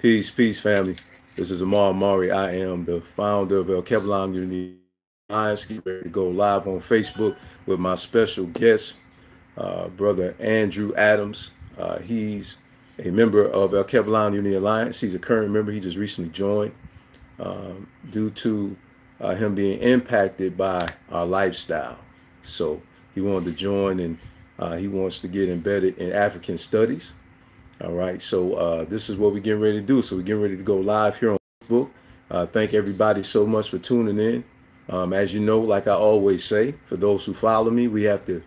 Peace, peace, family. This is Amar Mari. I am the founder of El Keblan Unity Alliance. Get ready to go live on Facebook with my special guest, brother Andrew Adams. He's a member of El Keblan Unity Alliance. He's a current member. He just recently joined due to him being impacted by our lifestyle. So he wanted to join and he wants to get embedded in African studies. All right, so this is what we're getting ready to do. So we're getting ready to go live here on Facebook. Thank everybody so much for tuning in. As you know, like I always say, for those who follow me, we have to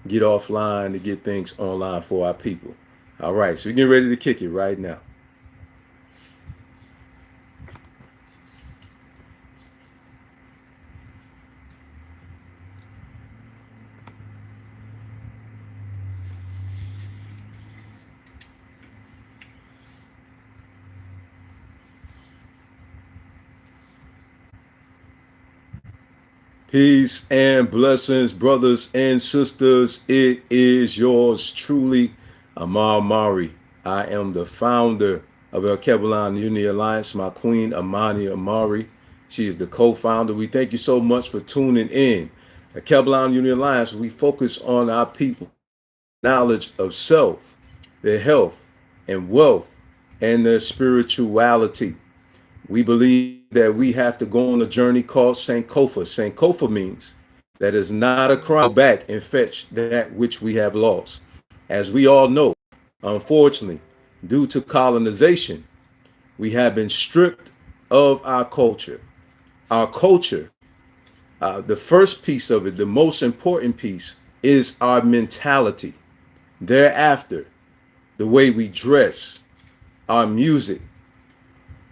get offline to get things online for our people. All right, so we're getting ready to kick it right now. Peace and blessings, brothers and sisters. It is yours truly, Amar Mari. I am the founder of El Keblan Unity Alliance, my queen, Amani Amari. She is the co-founder. We thank you so much for tuning in. The Keblan Unity Alliance, we focus on our people, knowledge of self, their health and wealth, and their spirituality. We believe that we have to go on a journey called Sankofa. Sankofa means that it's not a crime to go back and fetch that which we have lost. As we all know, unfortunately, due to colonization, we have been stripped of our culture. Our culture, the first piece of it, the most important piece, is our mentality. Thereafter, the way we dress, our music,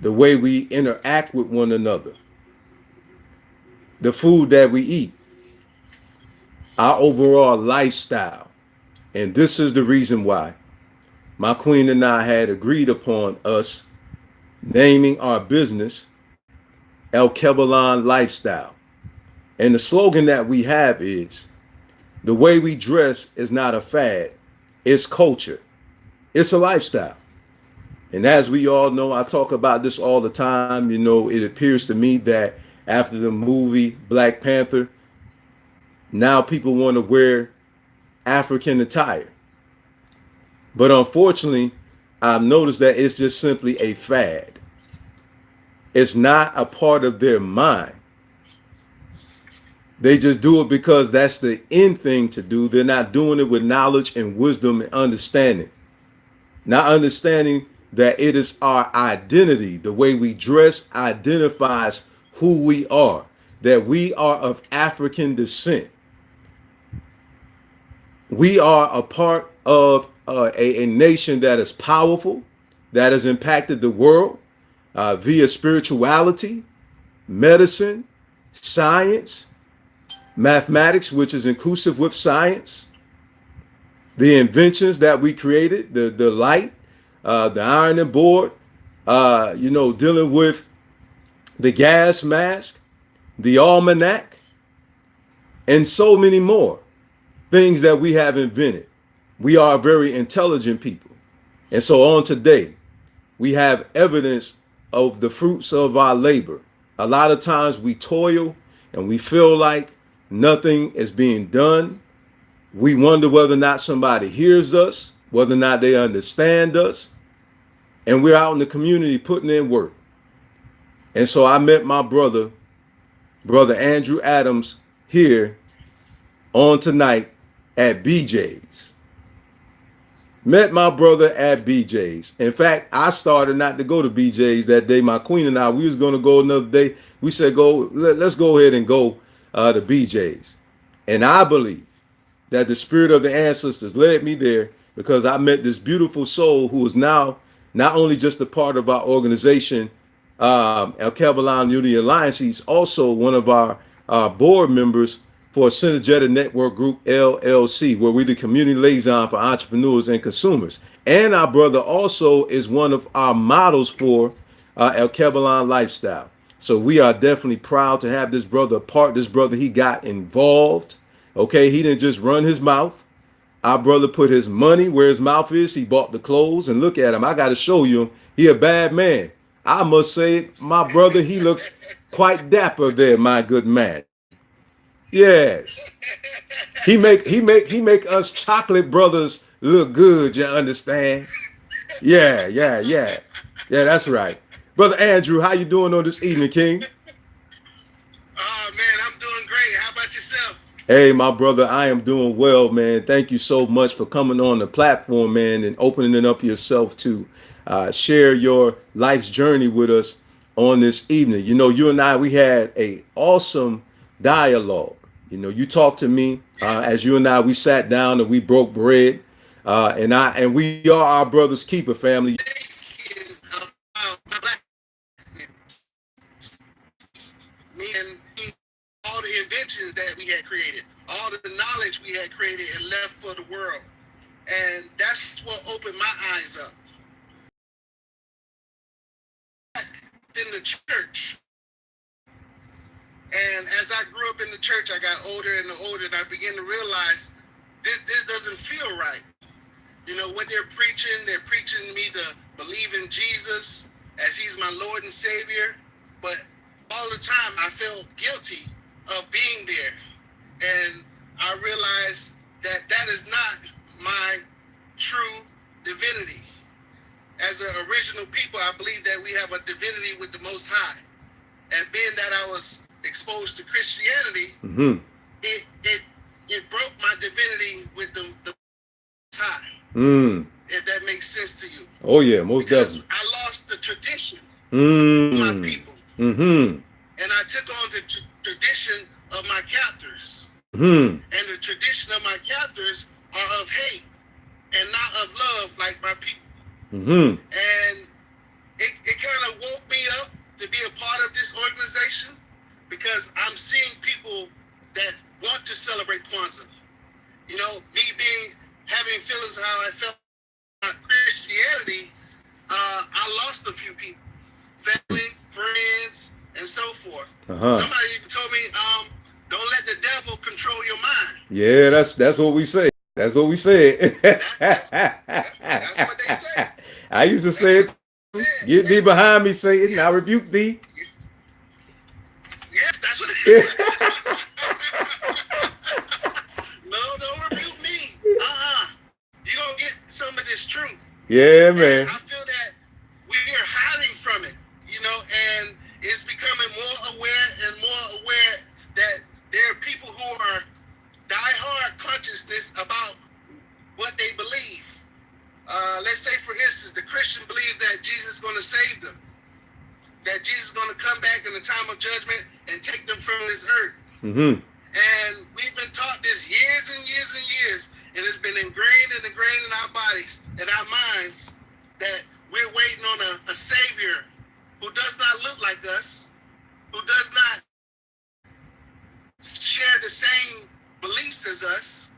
the way we interact with one another, the food that we eat, our overall lifestyle. And this is the reason why my queen and I had agreed upon us naming our business El Keblan Lifestyle. And the slogan that we have is, the way we dress is not a fad, it's culture. It's a lifestyle. And as we all know, I talk about this all the time. You know, it appears to me that after the movie Black Panther, now people want to wear African attire. But unfortunately, I've noticed that it's just simply a fad. It's not a part of their mind. They just do it because that's the end thing to do. They're not doing it with knowledge and wisdom and understanding. Not understanding that it is our identity. The way we dress identifies who we are, that we are of African descent. We are a part of a nation that is powerful, that has impacted the world via spirituality, medicine, science, mathematics, which is inclusive with science, the inventions that we created, the light, the ironing board, dealing with the gas mask, the almanac, and so many more things that we have invented. We are very intelligent people. And so on today, we have evidence of the fruits of our labor. A lot of times we toil and we feel like nothing is being done. We wonder whether or not somebody hears us, whether or not they understand us. And we're out in the community putting in work. And so I met my brother Andrew Adams, here on tonight at BJ's. Met my brother at BJ's. In fact, I started not to go to BJ's that day. My queen and I, we was going to go another day. We said, let's go ahead and go to BJ's. And I believe that the spirit of the ancestors led me there because I met this beautiful soul who is now not only just a part of our organization, El Keblan Unity Alliance, he's also one of our board members for Synergetic Network Group LLC, where we're the community liaison for entrepreneurs and consumers. And our brother also is one of our models for El Keblan Lifestyle. So we are definitely proud to have this brother a part. This brother, he got involved. Okay, he didn't just run his mouth. Our brother put his money where his mouth is. He bought the clothes, and look at him. I got to show you him. He a bad man. I must say, my brother, he looks quite dapper there, my good man. Yes. He make us chocolate brothers look good, you understand? Yeah, yeah, yeah. Yeah, that's right. Brother Andrew, how you doing on this evening, King? Oh man, I'm doing great. How about yourself? Hey, my brother, I am doing well, man. Thank you so much for coming on the platform, man, and opening up yourself to share your life's journey with us on this evening. You know, you and I, we had a awesome dialogue. You know, you talked to me Yeah. as you and I, we sat down and we broke bread, and we are our brother's keeper, family. Thinking about my me and all the inventions that we had created, all the knowledge we had created and left for the world. And that's what opened my eyes up. In the church. And as I grew up in the church, I got older and older, and I began to realize this doesn't feel right. You know, what they're preaching me to believe in Jesus as he's my Lord and Savior. But all the time I felt guilty of being there. And I realized that that is not my true divinity. As an original people, I believe that we have a divinity with the Most High. And being that I was exposed to Christianity, Mm-hmm. it broke my divinity with the Most High. Mm. If that makes sense to you. Oh yeah, most Because definitely. I lost the tradition of my Mm. people. Mm-hmm. And I took on the tradition of my captors. Mm-hmm. And the tradition of my captors are of hate and not of love like my people. Mm-hmm. And it kind of woke me up to be a part of this organization because I'm seeing people that want to celebrate Kwanzaa. You know, me having feelings of how I felt about Christianity, I lost a few people, family, friends, and so forth. Uh-huh. Somebody even told me, don't let the devil control your mind. Yeah, that's what we say. That's what we said. That's what they say. I used to That's say what it. they said. Get thee behind me, Satan. I Yes, rebuke thee. yes, that's what. No, don't rebuke me. You're gonna get some of this truth. Yeah, And man. I feel that we're hiding from it, you know, and it's becoming more aware that there are people who are diehard consciousness about what they believe. Let's say, for instance, the Christian believes that Jesus is going to save them, that Jesus is going to come back in the time of judgment and take them from this earth. Mm-hmm. And we've been taught this years and years and years, and it's been ingrained in our bodies and our minds that we're waiting on a Savior who does not look like us, who does not share the same beliefs as us,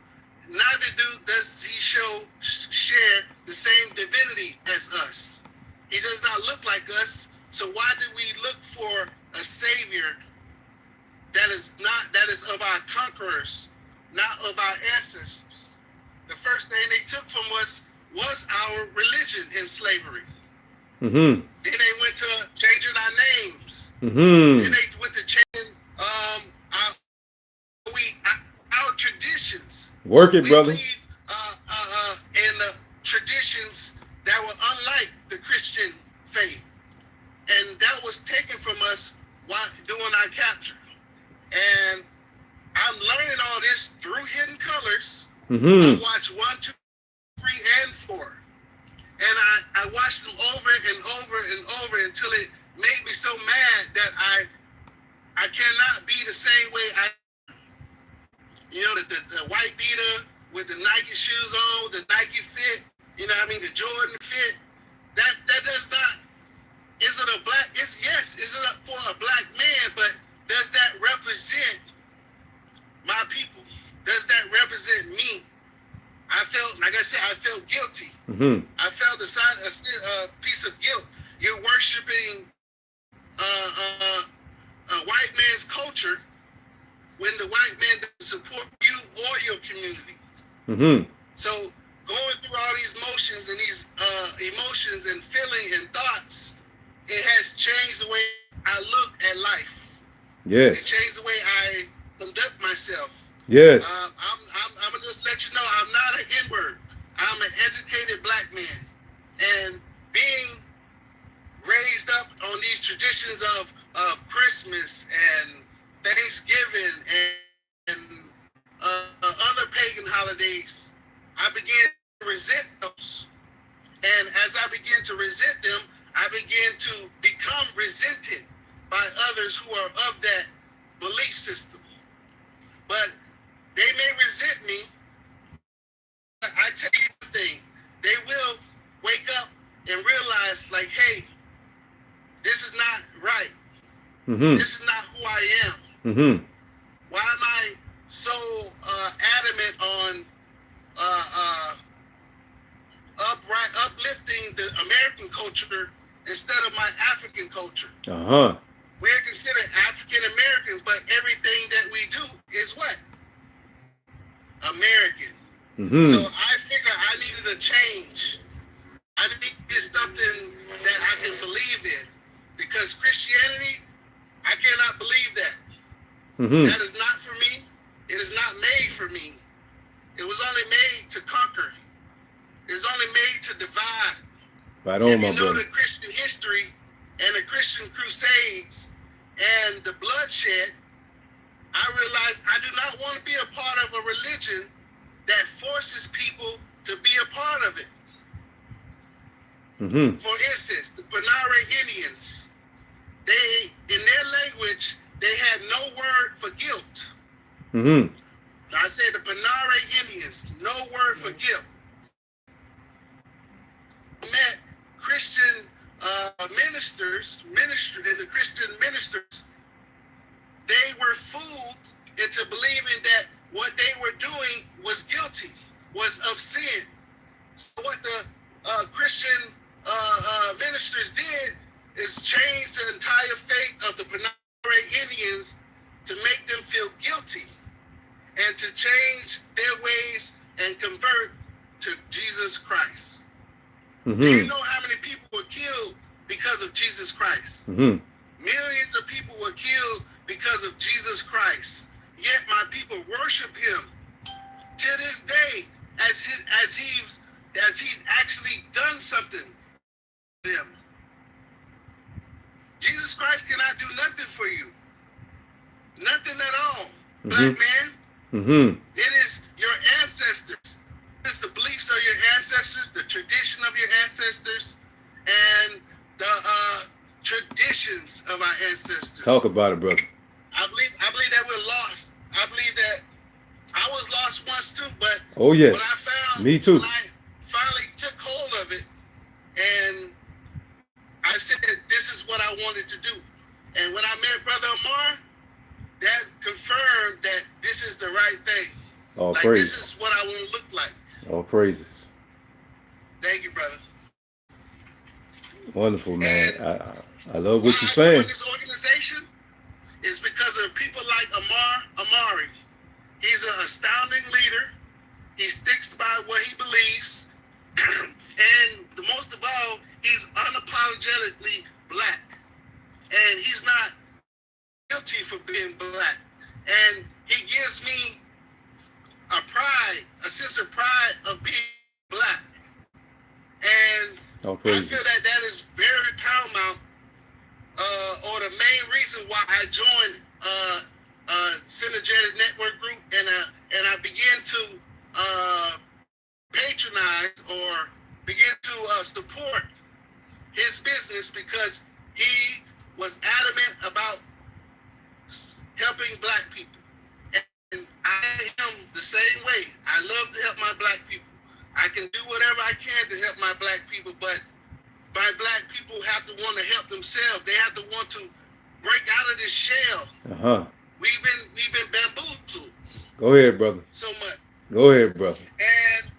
neither does he share the same divinity as us. He does not look like us, so why do we look for a Savior that is of our conquerors, not of our ancestors? The first thing they took from us was our religion in slavery. Mm-hmm. Then they went to changing our names. Mm-hmm. Then they went to changing our traditions. Work it, We brother. believe in the traditions that were unlike the Christian faith, and that was taken from us while doing our capture. And I'm learning all this through Hidden Colors. I Mm-hmm. watched 1, 2, 3, and 4, and I watched them over and over and over until it made me so mad that I cannot be the same way I. You know, the white beater with the Nike shoes on, the Nike fit, you know what I mean, the Jordan fit. That does not, is it a black, yes, is it for a black man, but does that represent my people? Does that represent me? I felt, like I said, I felt guilty. Mm-hmm. I felt a piece of guilt. You're worshiping a white man's culture when the white man doesn't support you or your community. Mm-hmm. So going through all these motions and these emotions and feeling and thoughts, it has changed the way I look at life. It Yes. changed the way I conduct myself. Yes. I'm gonna just let you know I'm not an N-word. I'm an educated black man, and being raised up on these traditions of Christmas and Thanksgiving and other pagan holidays, I began to resent those. And as I began to resent them, I began to become resented by others who are of that belief system. But they may resent me. I tell you one thing, they will wake up and realize, like, hey, this is not right. Mm-hmm. This is not who I am. Mm-hmm. Why am I so adamant on uplifting the American culture instead of my African culture? Uh-huh. We're considered African Americans, but everything that we do is what? American. Mm-hmm. So I figure I needed a change. I needed something that I can believe in. Because Christianity, I cannot believe that. Mm-hmm. That is not for me. It is not made for me. It was only made to conquer. It was only made to divide. Right on, If my you know brother. the Christian history and the Christian crusades and the bloodshed, I realized I do not want to be a part of a religion that forces people to be a part of it. Mm-hmm. For instance, the Panare Indians, they, in their language, they had no word for guilt. Mm-hmm. I said the Panare Indians, no word for guilt. Met Christian ministers, and the Christian ministers, they were fooled into believing that what they were doing was guilty, was of sin. So what the Christian ministers did is change the entire fate of the Panare Indians to make them feel guilty and to change their ways and convert to Jesus Christ. Mm-hmm. Do you know how many people were killed because of Jesus Christ? Mm-hmm. Millions of people were killed because of Jesus Christ. Yet my people worship him to this day as he's actually done something for them. Jesus Christ cannot do nothing for you. Nothing at all. Mm-hmm. Black man, Mm-hmm. it is your ancestors. It's the beliefs of your ancestors, the tradition of your ancestors, and the traditions of our ancestors. Talk about it, brother. I believe that we're lost. I believe that I was lost once too, but Oh, yes. when I found, Me too. when I finally took hold of it, and I said this is what I wanted to do. And when I met Brother Amar, that confirmed that this is the right thing. All Like praises. this is what I want to look like. All praises. Thank you, brother. Wonderful, man. I love Why what you're I saying. joined this organization is because of people like Amari. He's an astounding leader. He sticks by what he believes. And the most of all, he's unapologetically black. And he's not guilty for being black. And he gives me a sense of pride of being black. And All I praises. feel that that is very paramount, or the main reason why I joined Synergetic Network Group, and I began to patronize or begin to support his business because he was adamant about helping black people. And I am the same way. I love to help my black people. I can do whatever I can to help my black people, but my black people have to want to help themselves. They have to want to break out of this shell. Uh-huh. We've been bamboozled Go ahead, brother. so much. Go ahead, brother. And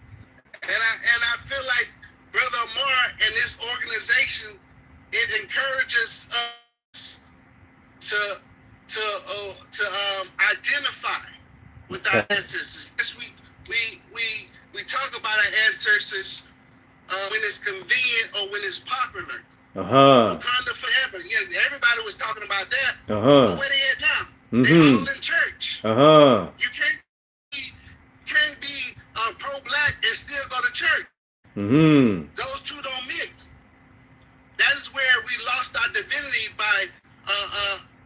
I feel like Brother Amar and this organization, it encourages us to identify with our ancestors. Yes, we We talk about our ancestors when it's convenient or when it's popular. Wakanda forever. Yes, everybody was talking about that. But where they at now? They all in church. You can't be pro-black and still go to church. Those two don't mix. That is where we lost our divinity by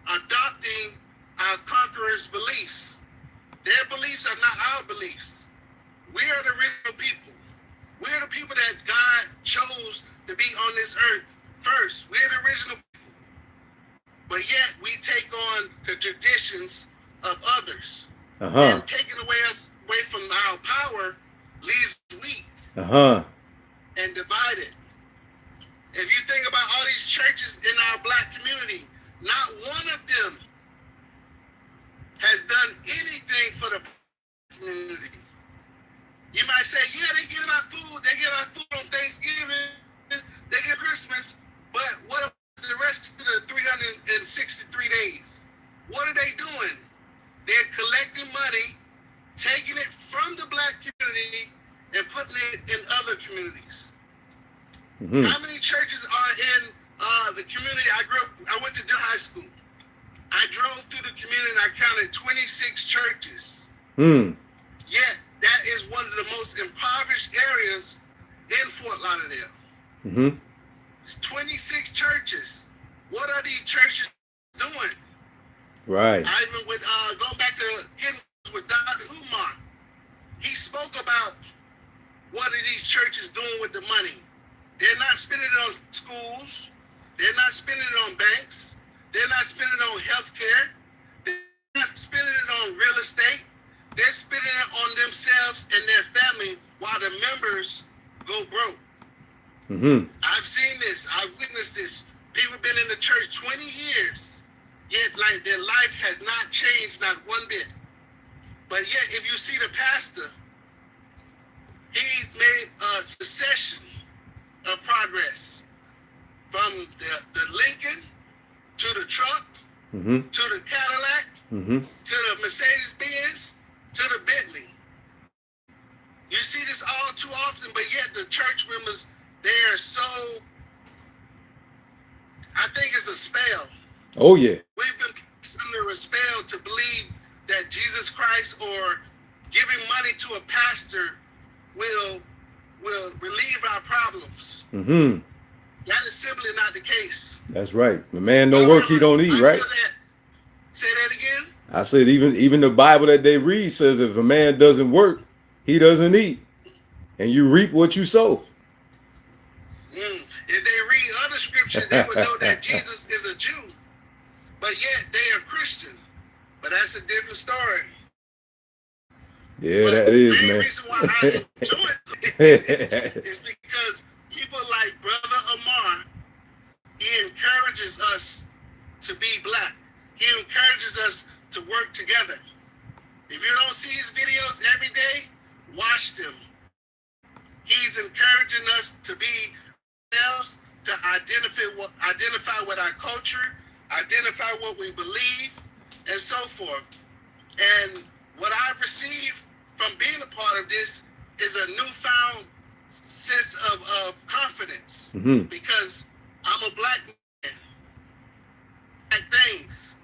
adopting our conquerors' beliefs. Their beliefs are not our beliefs. We are the original people. We're the people that God chose to be on this earth first. We're the original people. But yet we take on the traditions of others. And taking away from our power leaves weak and divided. If you think about all these churches in our black community, not one of them has done anything for the community. You might say, yeah, they give out food. They give out food on Thanksgiving. They give Christmas. But what about the rest of the 363 days? What are they doing? They're collecting money, taking it from the black community and putting it in other communities. How many churches are in the community I went to high school. I drove through the community and I counted 26 churches. Yet, that is one of the most impoverished areas in Fort Lauderdale. It's 26 churches. What are these churches doing? Right. I even would go back to him with Dr. Umar. He spoke about what are these churches doing with the money. They're not spending it on schools. They're not spending it on banks. They're not spending it on healthcare. They're not spending it on real estate. They're spending it on themselves and their family while the members go broke. I've seen this. I've witnessed this. People have been in the church 20 years, yet like their life has not changed, not one bit. But yet, if you see the pastor, he's made a succession of progress from the Lincoln to the truck, to the Cadillac, to the Mercedes-Benz, to the Bentley. You see this all too often, but yet the church members, they are so, I think it's a spell. Oh, yeah. We've been placed under a spell to believe that Jesus Christ or giving money to a pastor will relieve our problems. That is simply not the case. That's right. The man don't work, he don't eat, right? Say that again? I said even the Bible that they read says if a man doesn't work, he doesn't eat. And you reap what you sow. If they read other scriptures, they would know that Jesus is a Jew. But yet they are Christian. But that's a different story. Yeah, but that is, man. The main reason why I enjoy it is because people like Brother Amar, he encourages us to be black. He encourages us to work together. If you don't see his videos every day, watch them. He's encouraging us to be ourselves, to identify with our culture, identify what we believe, and so forth. And what I've received from being a part of this is a newfound sense of confidence because I'm a black man. Like things.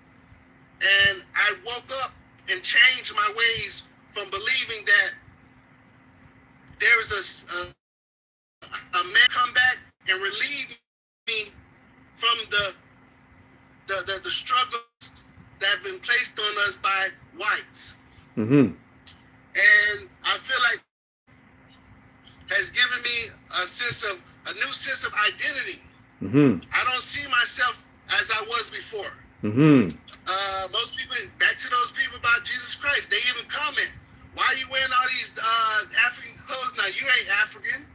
And I woke up and changed my ways from believing that there is a man come back and relieve me from the struggles that have been placed on us by whites. And I feel like has given me a new sense of identity. I don't see myself as I was before. Most people, back to those people about Jesus Christ, they even comment, why are you wearing all these African clothes now? You ain't African.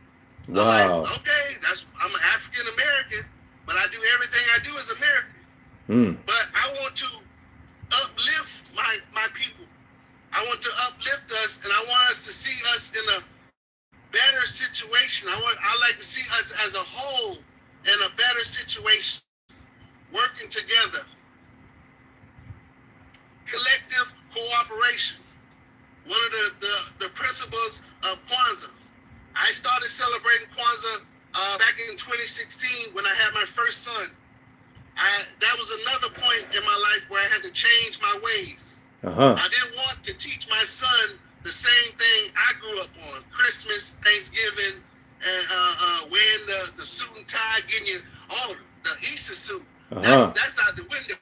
Wow. I'm like, okay, I'm an African American, but I do everything I do as American. But I want to uplift my people. I want to uplift us, and I want us to see us in a better situation. I like to see us as a whole in a better situation, working together. Collective cooperation. one of the principles of Kwanzaa. I started celebrating Kwanzaa back in 2016 when I had my first son. That was another point in my life where I had to change my ways. I didn't want to teach my son the same thing I grew up on: Christmas, Thanksgiving, and wearing the suit and tie, getting you all the Easter suit. That's out the window.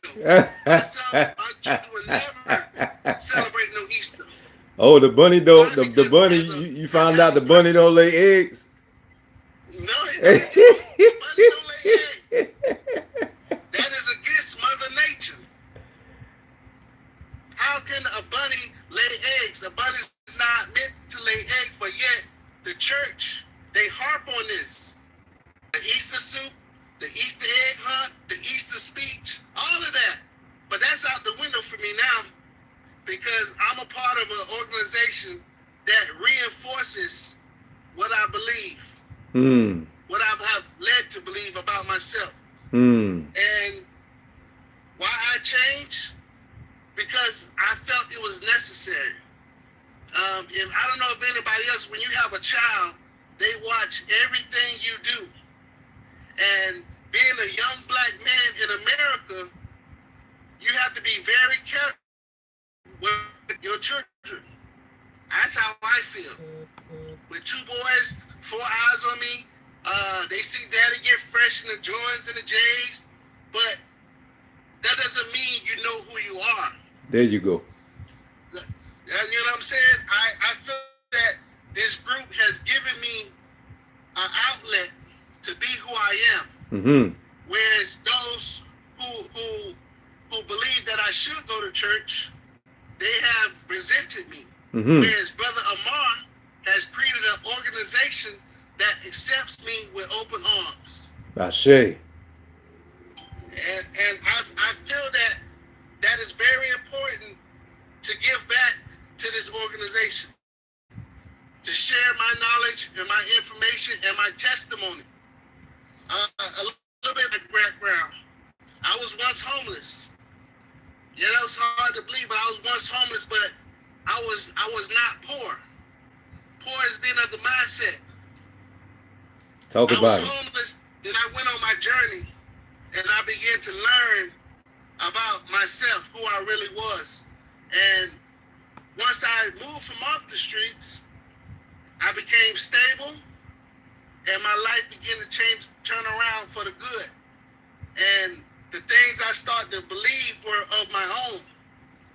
My children would never celebrate no Easter. Oh, the bunny don't. Why? The Because bunny. You found out the bunny don't lay eggs. No, the bunny don't lay eggs. That is against Mother Nature. How can a bunny lay eggs? A bunny is not meant to lay eggs, but yet the church, they harp on this. The Easter soup, the Easter egg hunt, the Easter speech, all of that. But that's out the window for me now, because I'm a part of an organization that reinforces what I believe, what I have led to believe about myself. And why I changed? Because I felt it was necessary. If I don't know if anybody else, when you have a child, they watch everything you do. And being a young black man in America, you have to be very careful with your children. That's how I feel. With two boys, 4 eyes on me, they see daddy get fresh in the joints and the J's, but that doesn't mean you know who you are. There you go. You know what I'm saying? I feel that this group has given me an outlet to be who I am. Whereas those who believe that I should go to church, they have resented me. Whereas Brother Amar has created an organization that accepts me with open arms. I say. And I feel that is very important to give back to this organization, to share my knowledge and my information and my testimony. A little bit of my background. I was once homeless. Yeah, that was hard to believe, but I was once homeless, but I was not poor. Poor is being of the mindset. Talk about it. I was homeless, then I went on my journey, and I began to learn about myself, who I really was. And once I moved from off the streets, I became stable, and my life began to turn around for the good. And the things I started to believe were of my own.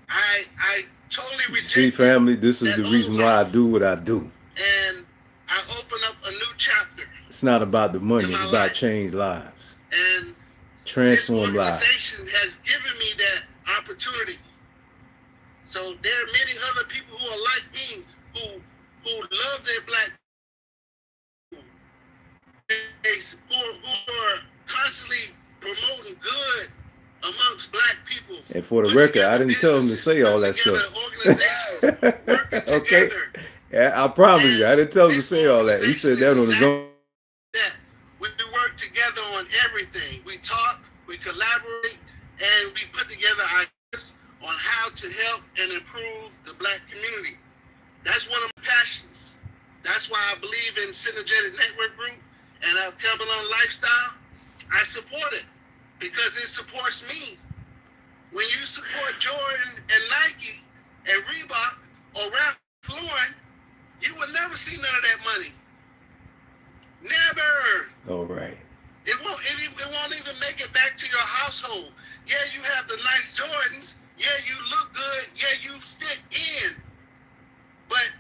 I totally rejected. See, family, this is the reason why I do what I do. And I opened up a new chapter. It's not about the money, it's about change lives. And transform lives. This organization has given me that opportunity. So there are many other people who are like me, who love their black people, who are constantly promoting good amongst black people. And for the record, I didn't tell them to say all that stuff. Okay? Yeah, I promise you, I didn't tell him to say all that. He said that on his own. That we work together on everything. We talk, we collaborate, and we put together ideas on how to help and improve the black community. That's one of my passions. That's why I believe in Synergetic Network Group and our Kabbalah lifestyle. I support it because it supports me. When you support Jordan and Nike and Reebok or Ralph Lauren, you will never see none of that money. Never. All right. It won't even make it back to your household. Yeah, you have the nice Jordans. Yeah, you look good. Yeah, you fit in. But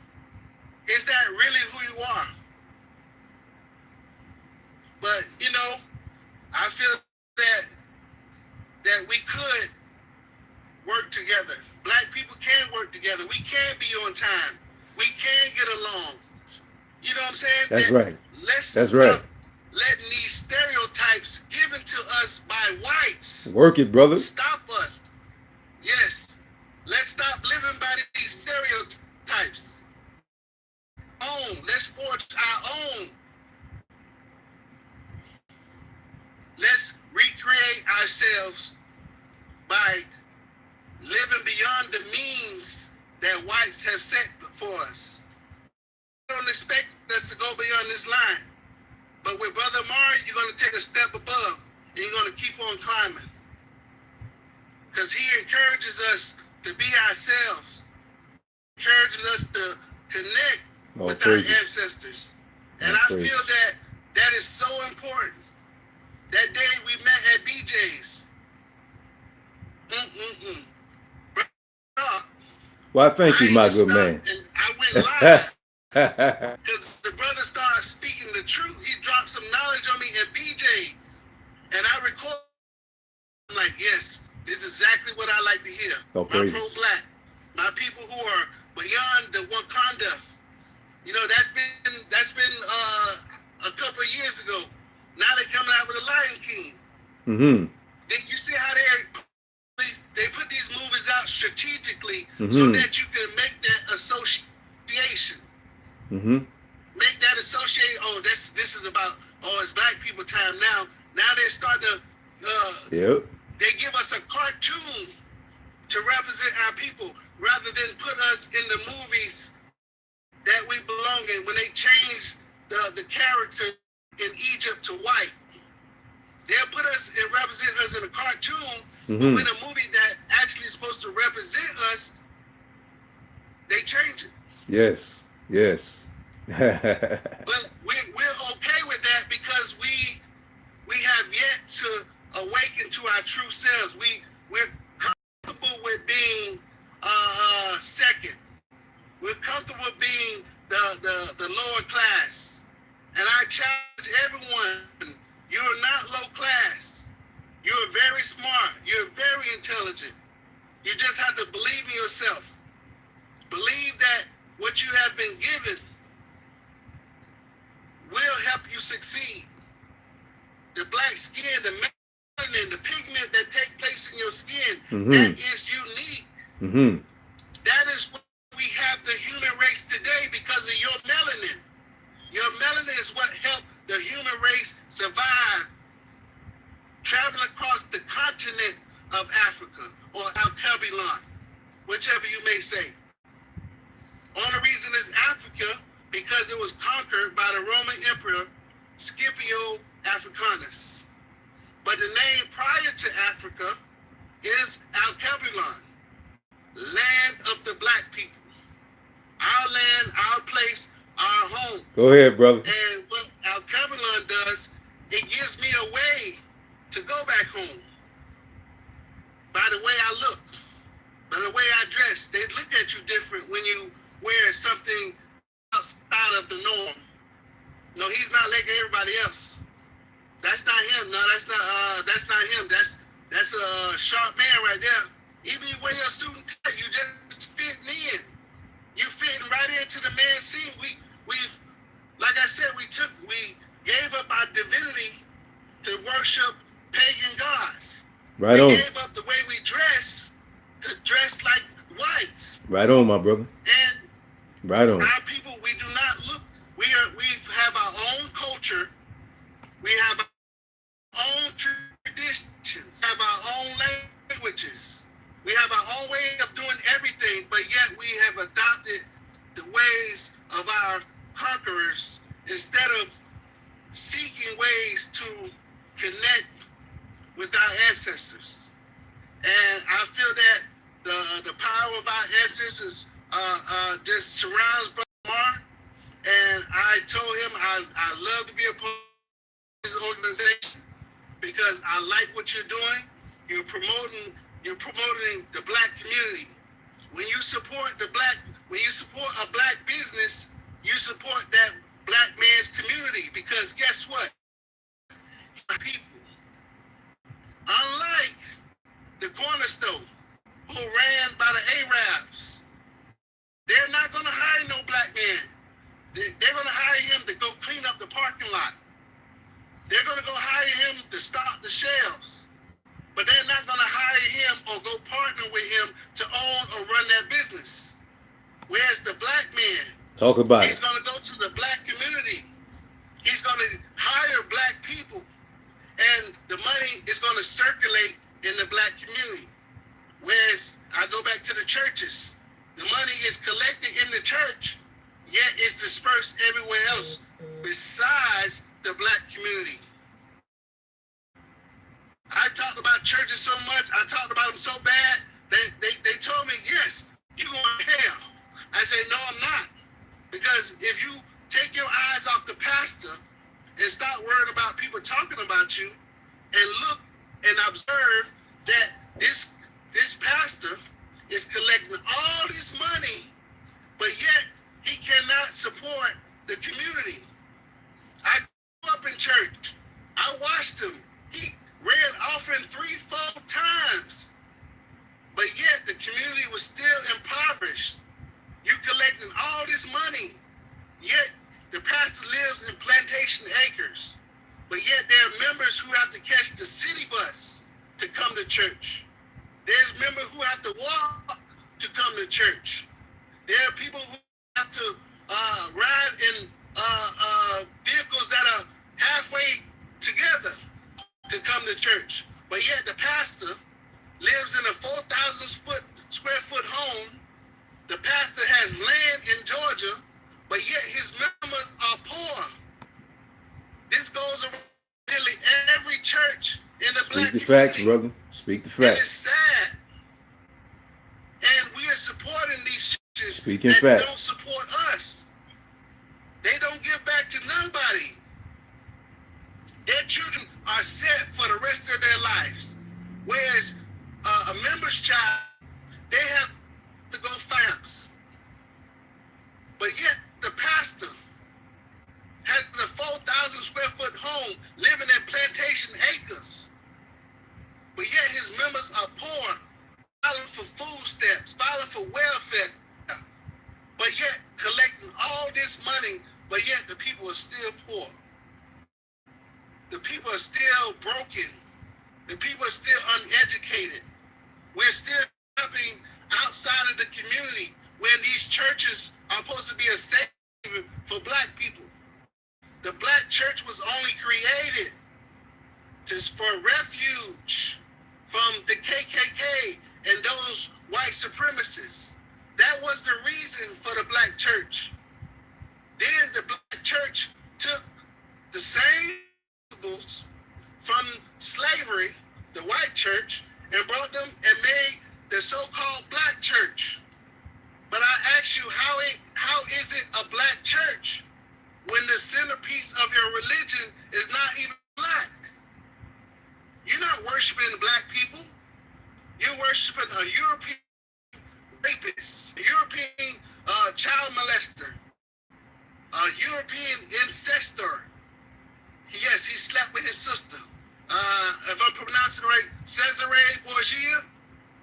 is that really who you are? But, you know, I feel that we could work together. Black people can work together. We can be on time. We can get along. You know what I'm saying? That's right. That's right. Letting these stereotypes given to us by whites. Work it, brother. Stop us. Yes. Let's stop living by these stereotypes. Let's forge our own. Let's recreate ourselves by living beyond the means that whites have set for us. Don't expect us to go beyond this line. But with Brother Amari, you're going to take a step above, and you're going to keep on climbing. Because he encourages us to be ourselves, encourages us to connect with praises. our ancestors. And I feel that that is so important. That day we met at BJ's. Well, thank you, my good man. And I went live. Because the brother started speaking the truth. He dropped some knowledge on me at BJ's. And I recorded. I'm like, yes, this is exactly what I like to hear. Oh, my pro-black. My people who are beyond the Wakanda. You know, that's been a couple of years ago. Now they're coming out with the Lion King. Mm-hmm. You see how they put these movies out strategically so that you can make that association. Mm-hmm. Make that associate. Oh, this is about. Oh, it's black people time now. Now they're starting to. Yep. They give us a cartoon to represent our people rather than put us in the movies that we belong in. When they change the character in Egypt to white, they'll put us and represent us in a cartoon. But when a movie that actually is supposed to represent us, they change it. Yes. Yes. But we're okay with that because we have yet to awaken to our true selves. We're comfortable with being second. We're comfortable being the lower class. And I challenge everyone, you're not low class. You're very smart. You're very intelligent. You just have to believe in yourself. Believe that what you have been given will help you succeed. The black skin, the melanin, the pigment that take place in your skin, that is unique. That is what we have the human race today because of your melanin. Your melanin is what helped the human race survive, traveling across the continent of Africa or Alkebulan, whichever you may say. Only reason it's Africa because it was conquered by the Roman Emperor Scipio Africanus. But the name prior to Africa is Alkebulan, land of the black people. Our land, our place, our home. Go ahead, brother. And what Alkebulan does, it gives me a way to go back home. By the way I look, by the way I dress. They look at you different when you wear something outside of the norm. No, he's not like everybody else. That's not him. No, that's not him. That's a sharp man right there. Even you wear your suit and tie, you just fitting in. You fitting right into the man's scene. We've like I said, we gave up our divinity to worship pagan gods. Right on. We gave up the way we dress to dress like whites. Right on, my brother. And right on. Our people, we do not look. We have our own culture. We have our own traditions. Have our own languages. We have our own way of doing everything, but yet we have adopted the ways of our conquerors instead of seeking ways to connect with our ancestors. And I feel that the power of our ancestors just surrounds Brother Mar. And I told him I love to be a part of this organization because I like what you're doing. You're promoting the black community. When you support a black business, you support that black man's community because guess what? People, unlike the cornerstone who ran by the Arabs, they're not going to hire no black man. They're going to hire him to go clean up the parking lot. They're going to go hire him to stock the shelves. But they're not going to hire him or go partner with him to own or run that business. Whereas the black man, talk about he's going to go to the black community. He's going to hire black people. And the money is going to circulate in the black community. Whereas I go back to the churches. The money is collected in the church, yet it's dispersed everywhere else besides the black community. I talked about churches so much, I talked about them so bad, they told me, yes, you're going to hell. I say, no, I'm not. Because if you take your eyes off the pastor and start worrying about people talking about you and look and observe that this pastor is collecting all this money, but yet he cannot support the community. I grew up in church. I watched him. He ran offering 3-4 times, but yet the community was still impoverished. You collecting all this money, yet the pastor lives in plantation acres, but yet there are members who have to catch the city bus to come to church. There's members who have to walk to come to church. There are people who have to ride in vehicles that are halfway together to come to church. But yet the pastor lives in a 4,000 square foot home. The pastor has land in Georgia, but yet his members are poor. This goes around nearly every church in the black community. Speak the facts, brother. Speak the facts. And it's sad. And we are supporting these churches Speaking that facts. don't support us. They don't give back to nobody. Their children are set for the rest of their lives. Whereas a member's child, they have to go finance. But yet the pastor has a 4,000 square foot home living in plantation acres. But yet his members are poor, filing for food stamps, filing for welfare, but yet collecting all this money, but yet the people are still poor. The people are still broken. The people are still uneducated. We're still shopping outside of the community when these churches are supposed to be a safe haven for black people. The black church was only created for refuge from the KKK and those white supremacists. That was the reason for the black church. Then the black church took the same principles from slavery, the white church, and brought them and made the so-called black church. But I ask you, how is it a black church when the centerpiece of your religion is not even black? You're not worshiping black people. You're worshiping a European rapist, a European child molester, a European incestor. Yes, he slept with his sister. If I'm pronouncing it right, Cesare Borgia,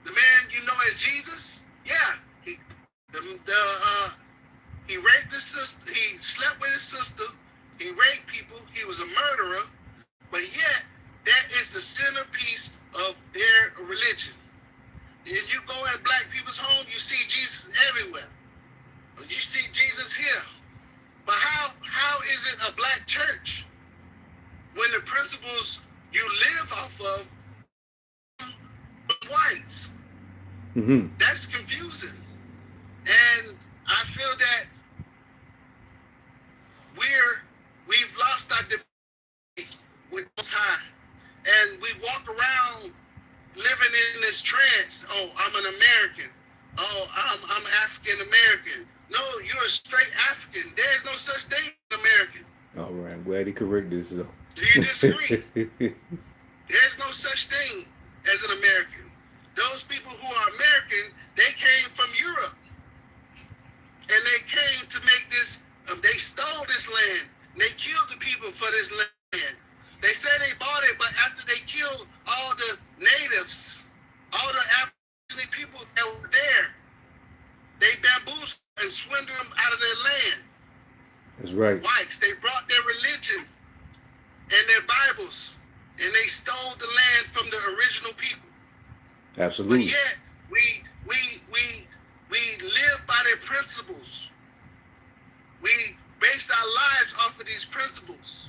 the man you know as Jesus. Yeah, he raped his sister. He slept with his sister. He raped people. He was a murderer. But yet, that is the centerpiece of their religion. And you go in black people's home, you see Jesus everywhere. You see Jesus here. But how is it a black church when the principles you live off of are whites? Mm-hmm. That's confusing. And I feel that we've lost our debate with Most High. And we walk around living in this trance. Oh, I'm an American. Oh, I'm African American. No, you're a straight African. There's no such thing as American. All right, I'm glad he corrected this. Do you disagree? There's no such thing as an American. Those people who are American, they came from Europe. And they came to make this, they stole this land. And they killed the people for this land. They said they bought it, but after they killed all the natives, all the Aboriginal people that were there, they bamboozled and swindled them out of their land. That's right. Whites, they brought their religion and their Bibles, and they stole the land from the original people. Absolutely. But yet, we live by their principles. We base our lives off of these principles.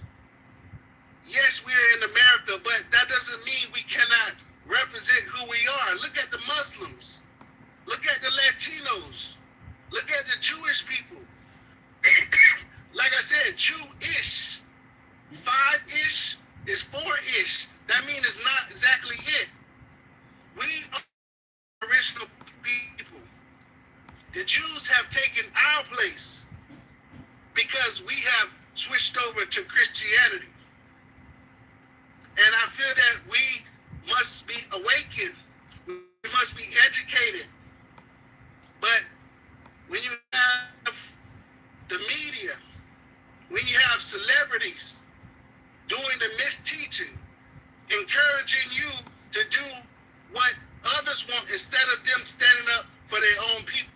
Yes, we're in America, but that doesn't mean we cannot represent who we are. Look at the Muslims. Look at the Latinos. I mean, it's not exactly it. We are original people. The Jews have taken our place because we have switched over to Christianity. And I feel that we must be awakened. We must be educated. But when you have the media, when you have celebrities doing the misteaching, encouraging you to do what others want instead of them standing up for their own people.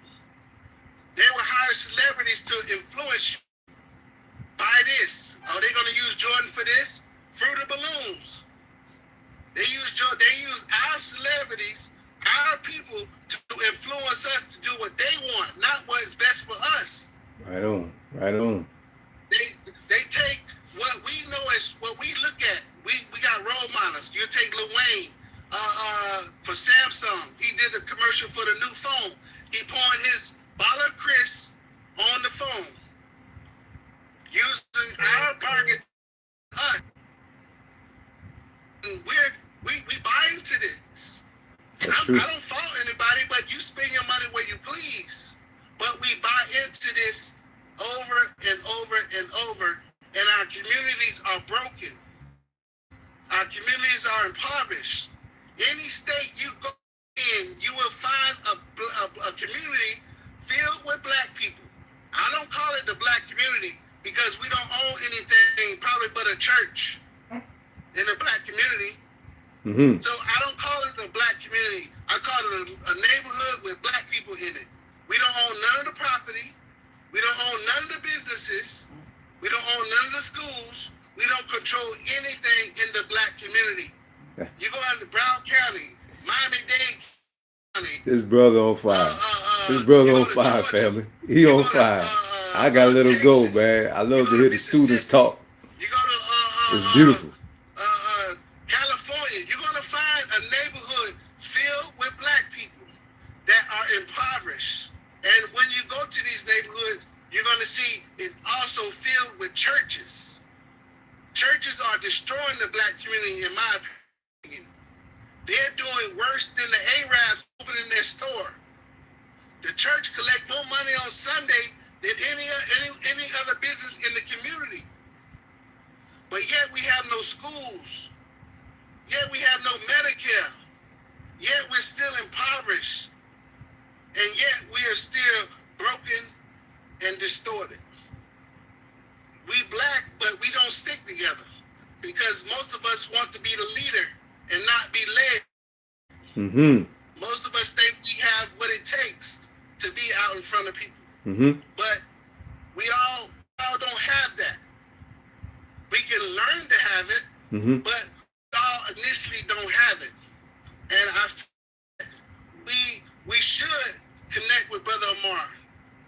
They will hire celebrities to influence you. Buy this. Oh, they're going to use Jordan for this? Fruit of balloons. They use our celebrities, our people, to influence us to do what they want, not what is best for us. Right on. Right on. They take what we know as what we look at. We got role models. You take Lil Wayne for Samsung. He did a commercial for the new phone. He poured his bottle of Chris on the phone, using our target us. And we buy into this. I don't fault anybody, but you spend your money where you please. But we buy into this over and over and over, and our communities are broken. Our communities are impoverished. Any state you go in, you will find a community filled with black people. I don't call it the black community because we don't own anything probably but a church in the black community. Mm-hmm. So I don't call it a black community. I call it a neighborhood with black people in it. We don't own none of the property. We don't own none of the businesses. We don't own none of the schools. We don't control anything in the black community. You go out to Brown County, Miami-Dade County. This brother on fire. This brother on fire, Georgia, family. He on fire. I got to let him go, man. I love to hear the students talk. You go to it's beautiful. California. You're going to find a neighborhood filled with black people that are impoverished. And when you go to these neighborhoods, you're going to see it also filled with churches. Churches are destroying the black community, in my opinion. They're doing worse than the Arabs opening their store. The church collect more money on Sunday than any other business in the community. But yet we have no schools. Yet we have no Medicare. Yet we're still impoverished. And yet we are still broken and distorted. We black, but we don't stick together because most of us want to be the leader and not be led. Mm-hmm. Most of us think we have what it takes to be out in front of people. Mm-hmm. But we all don't have that. We can learn to have it, mm-hmm. but we all initially don't have it. And I feel we should connect with Brother Amar.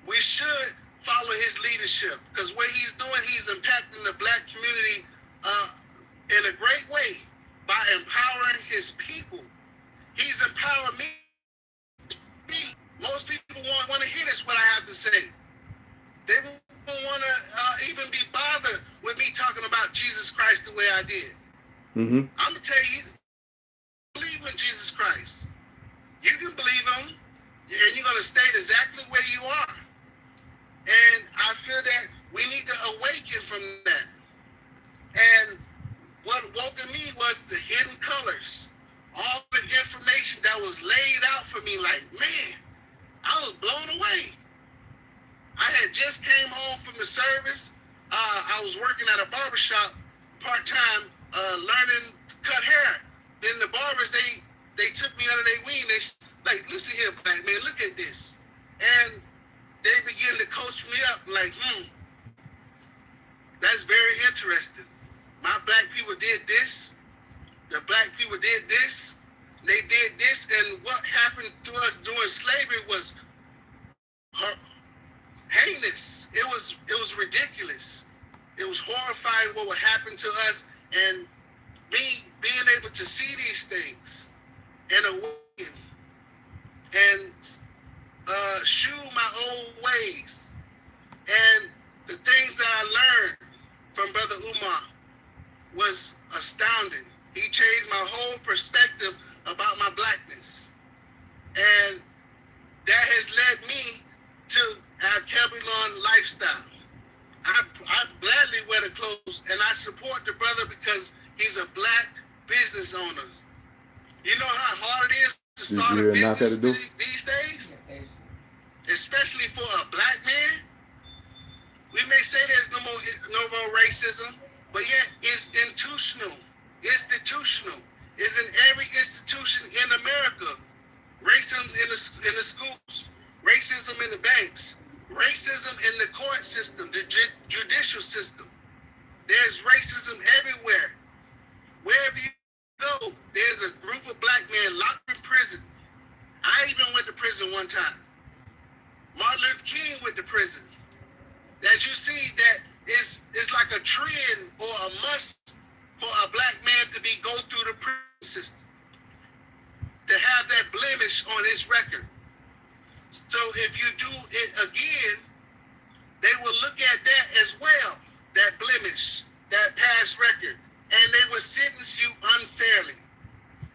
We should follow his leadership because what he's doing, he's impacting the black community in a great way by empowering his people. He's empowered me. Most people want to hear this, what I have to say. They don't want to even be bothered with me talking about Jesus Christ the way I did. Mm-hmm. I'm going to tell you, believe in Jesus Christ. You can believe him, and you're going to stay exactly where you are. And I feel that we need to awaken from that. And what woke me was the hidden colors. All the information that was laid out for me, like, man, I was blown away. I had just came home from the service. I was working at a barbershop part-time, learning to cut hair. Then the barbers, they took me under their wing. They like, listen here, black man, look at this. And they began to coach me up like, that's very interesting. My black people did this. The black people did this. They did this. And what happened to us during slavery was heinous. It was ridiculous. It was horrifying what would happen to us. And me being able to see these things and awaken and shew my old ways. And the things that I learned from Brother Umar was astounding. He changed my whole perspective about my blackness. And that has led me to our Kebulon lifestyle. I gladly wear the clothes, and I support the brother because he's a black business owner. You know how hard it is to start a business these days? Especially for a black man. We may say there's no more racism, but yet it's institutional. It's in every institution in America. Racism in the schools, racism in the banks, racism in the court system, the judicial system. There's racism everywhere. Wherever you go, there's a group of black men locked in prison. I even went to prison one time. Martin Luther King went to prison. As you see, that it's like a trend or a must for a black man to go through the prison system, to have that blemish on his record. So if you do it again, they will look at that as well, that blemish, that past record, and they will sentence you unfairly.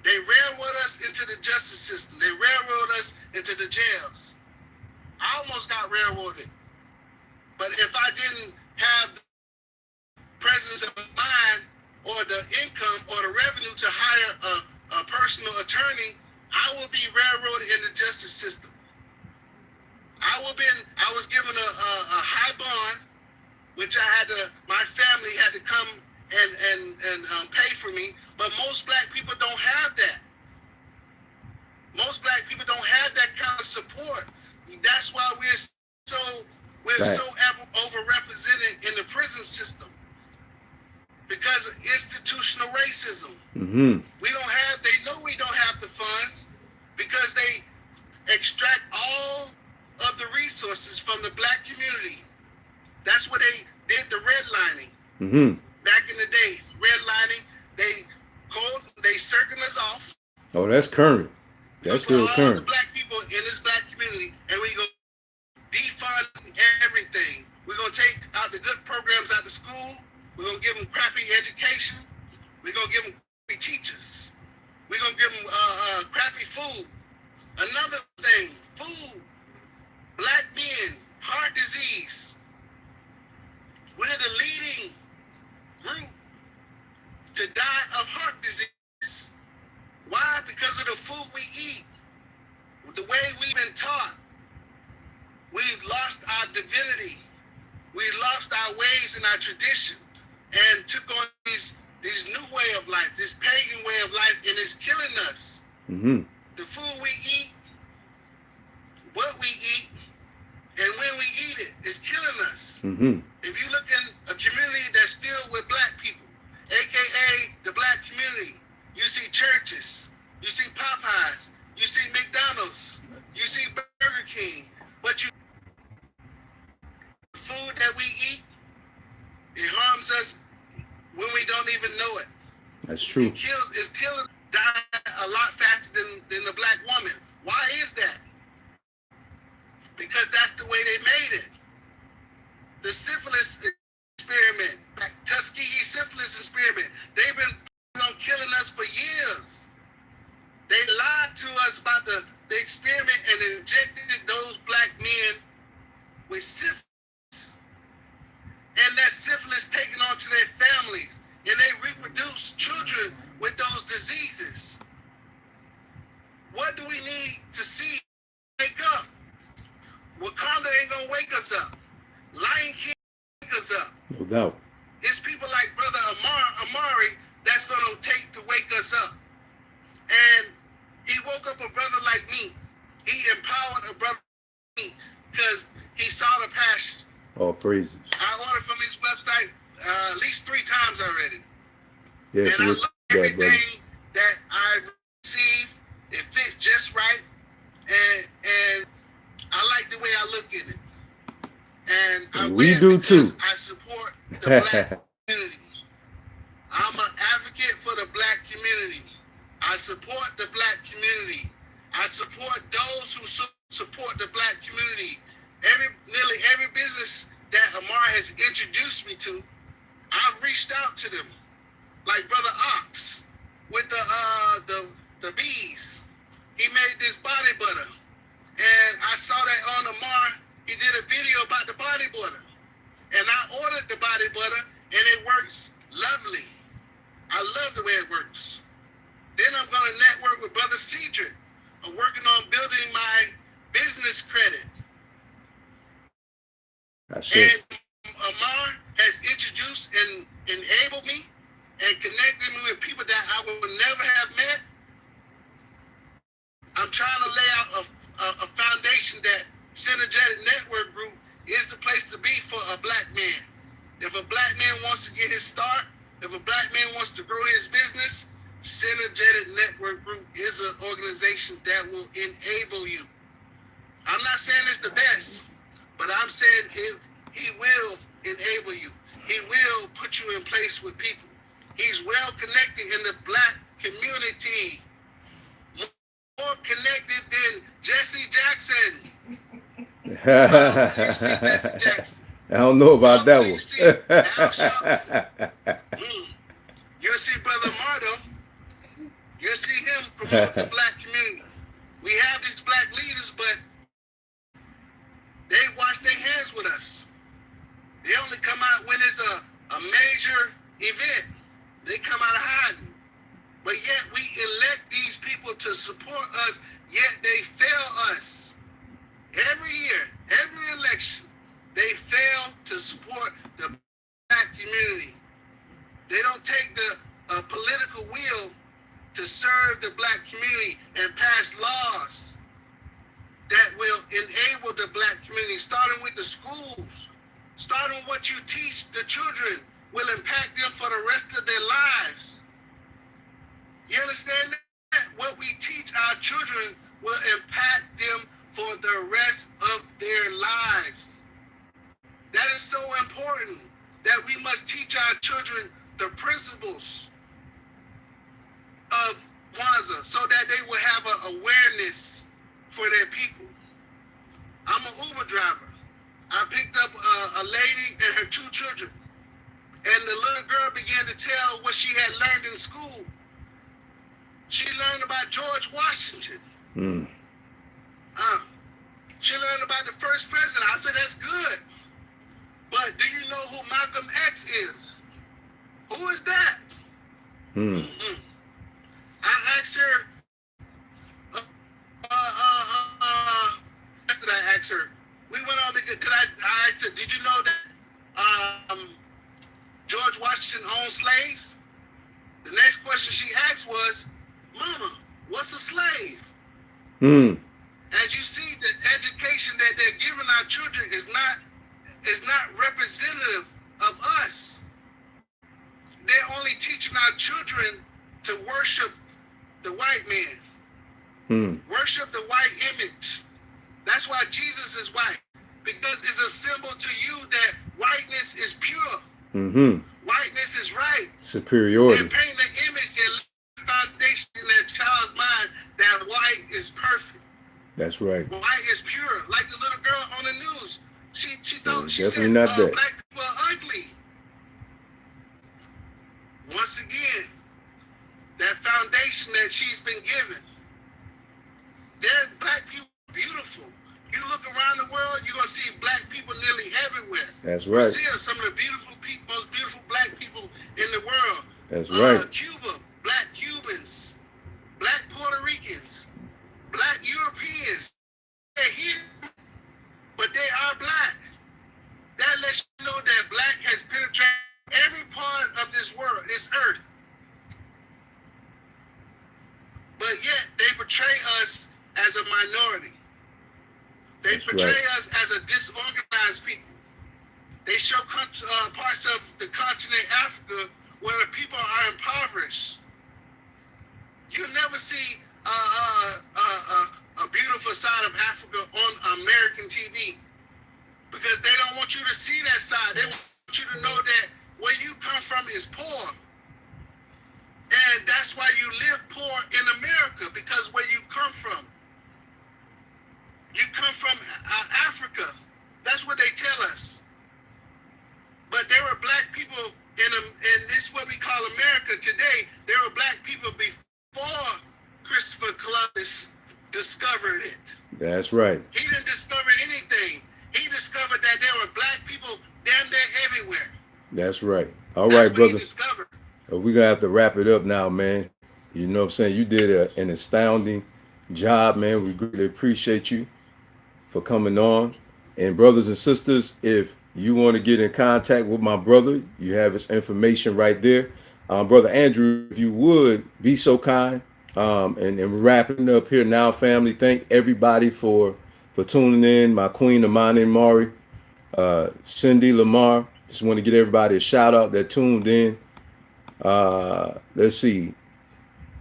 They railroad us into the justice system. They railroad us into the jails. I almost got railroaded. But if I didn't have the presence of mind or the income or the revenue to hire a personal attorney, I will be railroaded in the justice system. I was given a high bond, which my family had to come and pay for me. But most black people don't have that. Most black people don't have that kind of support. That's why we're so overrepresented in the prison system, because of institutional racism. Mm-hmm. They know we don't have the funds because they extract all of the resources from the black community. That's what they did, the redlining. Mm-hmm. Back in the day, redlining, they circle us off. Oh, that's current. That's still current. All the black people in this black community, and we go defund everything. We're going to take out the good programs out of school. We're going to give them crappy education. We're going to give them crappy teachers. We're going to give them crappy food. Another thing, food. Black men, heart disease. We're the leading group to die of heart disease. Why? Because of the food we eat. The way we've been taught. We've lost our divinity. We've lost our ways and our tradition, and took on these new way of life, this pagan way of life, and it's killing us. Mm-hmm. The food we eat, what we eat, and when we eat it is killing us. Mm-hmm. If you look in a community that's filled with black people, aka the black community, you see churches, you see Popeyes, you see McDonald's, you see Burger King, but the food that we eat, it harms us when we don't even know it. That's true. It's killing, die a lot faster than the black woman. Why is that? Because that's the way they made it. The syphilis experiment, Tuskegee syphilis experiment, they've been on killing us for years. They lied to us about the experiment and injected those black men with syphilis. And that syphilis taken onto their families, and they reproduce children with those diseases. What do we need to see wake up? Wakanda ain't gonna wake us up. Lion King wake us up. No doubt. It's people like Brother Amari that's gonna take to wake us up. And he woke up a brother like me. He empowered a brother like me because he saw the passion. All praises. I ordered from his website at least 3 times already. Yes, and I look at everything that I've received, it fits just right. And I like the way I look at it. And we do too. I support the black community. I'm an advocate for the black community. I support the black community. I support those who support the black community. Nearly every business that Amar has introduced me to, I've reached out to them. Like Brother Ox. with the bees. He made this body butter. And I saw that on Amar. He did a video about the body butter. And I ordered the body butter, and it works lovely. I love the way it works. Then I'm going to network with Brother Cedric. I'm working on building my business credit. And Amar has introduced and enabled me and connected me with people that I would never have met. I'm trying to lay out a foundation that Synergetic Network Group is the place to be for a black man. If a black man wants to get his start, if a black man wants to grow his business, Synergetic Network Group is an organization that will enable you. I'm not saying it's the best, but I'm saying he will enable you. He will put you in place with people. He's well connected in the black community. More connected than Jesse Jackson. You see Jesse Jackson. I don't know about that one. You see Al Sharpton. You'll see Brother Mardo. You'll see him promote the black community. We have these black leaders, but they wash their hands with us. They only come out when it's a major event. They come out of hiding. But yet we elect these people to support us, yet they fail us. Every year, every election, they fail to support the black community. They don't take the political will to serve the black community and pass laws that will enable the black community, starting with the schools, starting with what you teach the children will impact them for the rest of their lives. You understand that? What we teach our children will impact them for the rest of their lives. That is so important that we must teach our children the principles of Kwanzaa so that they will have an awareness for their people. I'm an Uber driver. I picked up a lady and her 2 children. And the little girl began to tell what she had learned in school. She learned about George Washington. She learned about the first president. I said, that's good. But do you know who Malcolm X is? Who is that? I asked her, what did I ask her? We went on to get, I asked her, did you know that George Washington owned slaves? The next question she asked was, Mama, what's a slave? As you see, the education that they're giving our children is not representative of us. They're only teaching our children to worship the white man. Worship the white image. That's why Jesus is white. Because it's a symbol to you that whiteness is pure. Whiteness is right. Superiority. They're painting the image, their foundation in their child's mind that white is perfect. That's right. White is pure. Like the little girl on the news. She thought, she said, not that. Black people are ugly. Once again, that foundation that she's been given, black people are beautiful. You look around the world, you're going to see black people nearly everywhere. That's right. Brazil, some of the beautiful people, most beautiful black people in the world. That's right. Cuba, black Cubans, black Puerto Ricans, black Europeans. They're here, but they are black. That lets you know that black has penetrated every part of this world, this earth. But yet they portray us as a minority. They portray us as a disorganized people. They show parts of the continent Africa where the people are impoverished. You'll never see a beautiful side of Africa on American TV because they don't want you to see that side. They want you to know that where you come from is poor. And that's why you live poor in America, because where you come from. You come from Africa. That's what they tell us. But there were black people in this what we call America today. There were black people before That's right. He didn't discover anything. He discovered that there were black people damn near everywhere. That's right. All That's right, what he brother. discovered. We're gonna have to wrap it up now, man. You know what I'm saying? You did an astounding job, man. We greatly appreciate you for coming on. And brothers and sisters, if you want to get in contact with my brother, you have his information right there. Brother Andrew, if you would be so kind. And wrapping up here now, family. Thank everybody for tuning in. My queen, Amani Mari, Cindy Lamar. Just want to get everybody a shout out that tuned in. Let's see.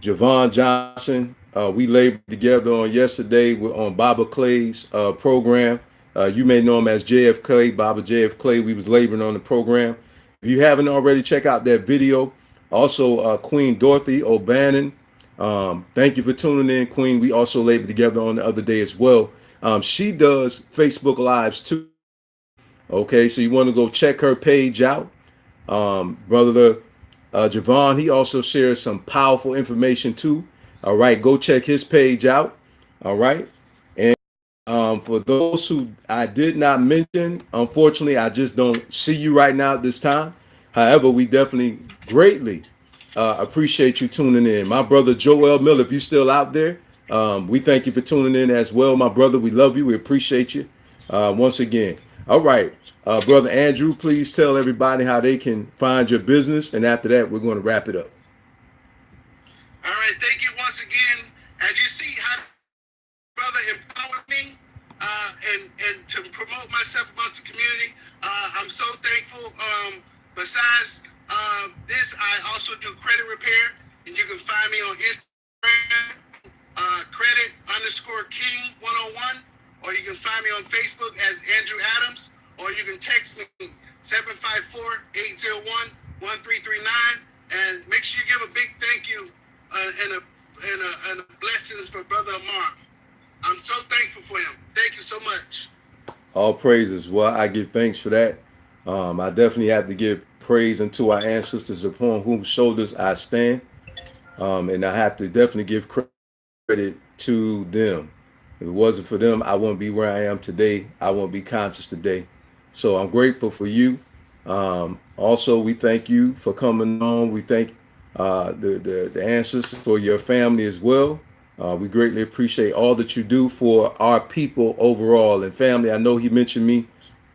Javon Johnson, we labored together on yesterday on Baba Clay's program. You may know him as JF Clay, Baba JF Clay. We was laboring on the program. If you haven't already, check out that video. Also, Queen Dorothy O'Bannon. Thank you for tuning in, Queen. We also labored together on the other day as well. She does Facebook Lives too. Okay, so you want to go check her page out. Brother Javon, he also shares some powerful information too. All right, go check his page out. All right. And for those who I did not mention, unfortunately, I just don't see you right now at this time. However, we definitely greatly appreciate you tuning in. My brother Joel Miller, if you're still out there, we thank you for tuning in as well, my brother. We love you. We appreciate you once again. All right, brother Andrew, please tell everybody how they can find your business, and after that, we're going to wrap it up. All right, thank you once again. As you see how brother empowered me and to promote myself amongst the community, I'm so thankful. Besides this, I also do credit repair, and you can find me on Instagram, credit_king101, or you can find me on Facebook as Andrew Adams, or you can text me 754-801-1339, and make sure you give a big thank you and a blessings for Brother Amar. I'm so thankful for him. Thank you so much. All praises. Well, I give thanks for that. I definitely have to give praise unto our ancestors upon whose shoulders I stand. And I have to definitely give credit to them. If it wasn't for them, I wouldn't be where I am today. I wouldn't be conscious today. So I'm grateful for you. Also, we thank you for coming on. We thank the ancestors for your family as well. We greatly appreciate all that you do for our people overall and family. I know he mentioned me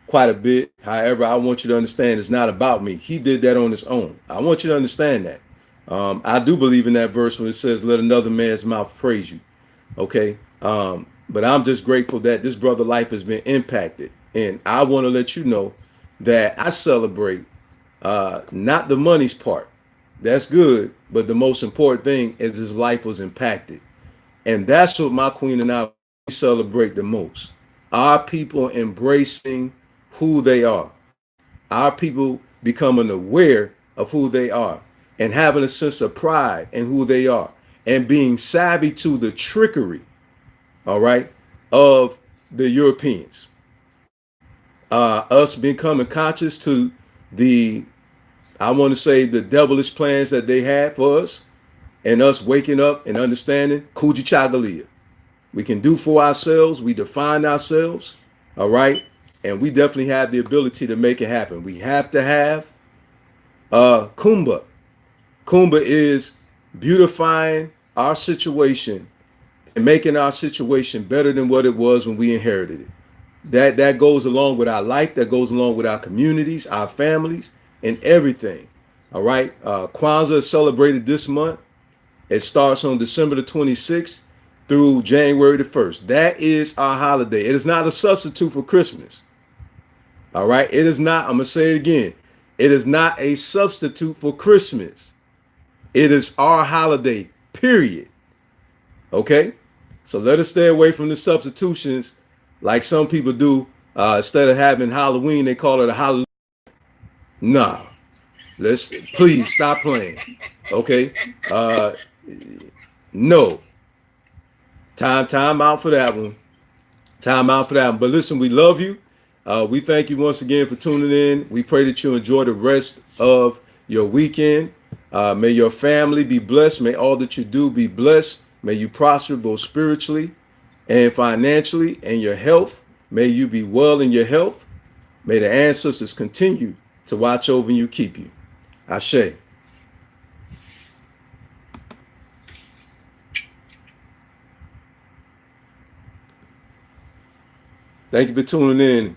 quite a bit. However, I want you to understand it's not about me. He did that on his own. I want you to understand that. I do believe in that verse when it says, let another man's mouth praise you. Okay. But I'm just grateful that this brother life has been impacted. And I want to let you know that I celebrate not the money's part. That's good. But the most important thing is his life was impacted. And that's what my queen and I celebrate the most. Our people embracing who they are. Our people becoming aware of who they are and having a sense of pride in who they are and being savvy to the trickery, all right, of the Europeans. Us becoming conscious to the, I want to say, the devilish plans that they had for us, and us waking up and understanding Kuji Chagalia. We can do for ourselves. We define ourselves. All right. And we definitely have the ability to make it happen. We have to have Kumba. Kumba is beautifying our situation and making our situation better than what it was when we inherited it. That goes along with our life. That goes along with our communities, our families, and everything. All right. Kwanzaa is celebrated this month. It starts on December the 26th through January the 1st. That is our holiday. It is not a substitute for Christmas. All right. It is not. I'm going to say it again. It is not a substitute for Christmas. It is our holiday, period. Okay. So let us stay away from the substitutions like some people do. Instead of having Halloween, they call it a Halloween. Nah. Let's please stop playing. Okay. No. Time out for that one. Time out for that one. But listen, we love you. We thank you once again for tuning in. We pray that you enjoy the rest of your weekend. May your family be blessed. May all that you do be blessed. May you prosper both spiritually, And financially and your health, may you be well in your health. May the ancestors continue to watch over you, keep you. Ashe. Thank you for tuning in.